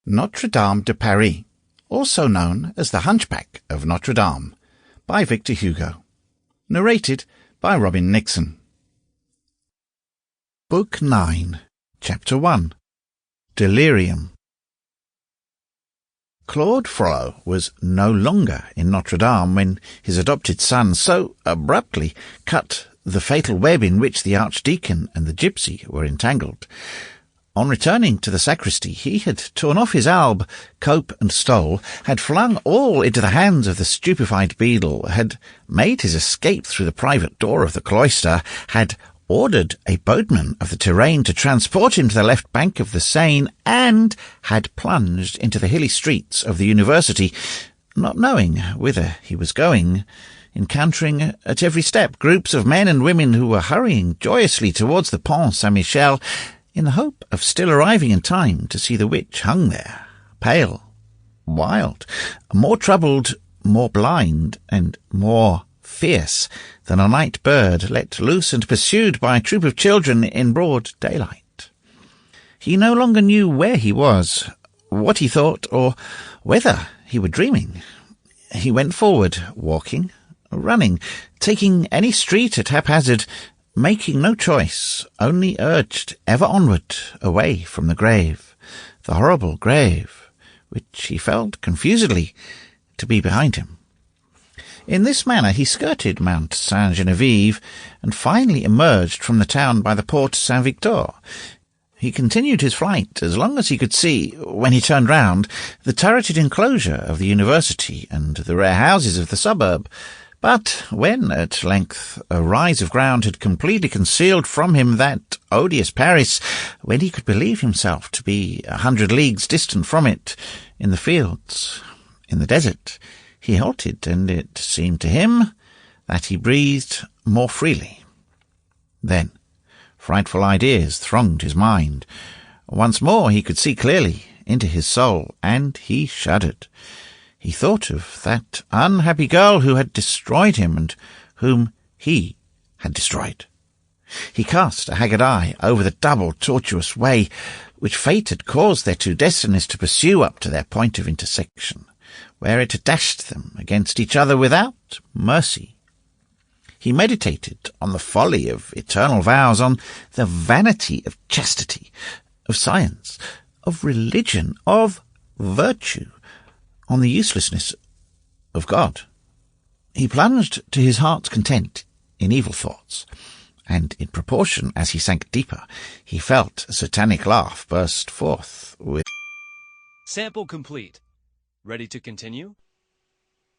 Notre Dame de Paris, also known as the Hunchback of Notre-Dame, by Victor Hugo. Narrated by Robin Nixon. Book 9, Chapter 1. Delirium. Claude Frollo was no longer in Notre Dame when his adopted son so abruptly cut the fatal web in which the Archdeacon and the gypsy were entangled. On returning to the sacristy, he had torn off his alb, cope and stole, had flung all into the hands of the stupefied beadle, had made his escape through the private door of the cloister, had ordered a boatman of the Touraine to transport him to the left bank of the Seine, and had plunged into the hilly streets of the university, not knowing whither he was going, encountering at every step groups of men and women who were hurrying joyously towards the Pont Saint-Michel, in the hope of still arriving in time to see the witch hung there, pale, wild, more troubled, more blind, and more fierce than a night bird let loose and pursued by a troop of children in broad daylight. He no longer knew where he was, what he thought, or whether he were dreaming. He went forward, walking, running, taking any street at haphazard, making no choice, only urged ever onward, away from the grave, the horrible grave, which he felt confusedly to be behind him. In this manner he skirted Mount Saint-Geneviève, and finally emerged from the town by the Porte Saint-Victor. He continued his flight as long as he could see, when he turned round, the turreted enclosure of the university and the rare houses of the suburb. But when, at length, a rise of ground had completely concealed from him that odious Paris, when he could believe himself to be 100 leagues distant from it, in the fields, in the desert, he halted, and it seemed to him that he breathed more freely. Then frightful ideas thronged his mind. Once more he could see clearly into his soul, and he shuddered. He thought of that unhappy girl who had destroyed him and whom he had destroyed. He cast a haggard eye over the double tortuous way which fate had caused their two destinies to pursue up to their point of intersection, where it had dashed them against each other without mercy. He meditated on the folly of eternal vows, on the vanity of chastity, of science, of religion, of virtue, on the uselessness of God. He plunged to his heart's content in evil thoughts, and in proportion as he sank deeper, he felt a satanic laugh burst forth with... Sample complete. Ready to continue?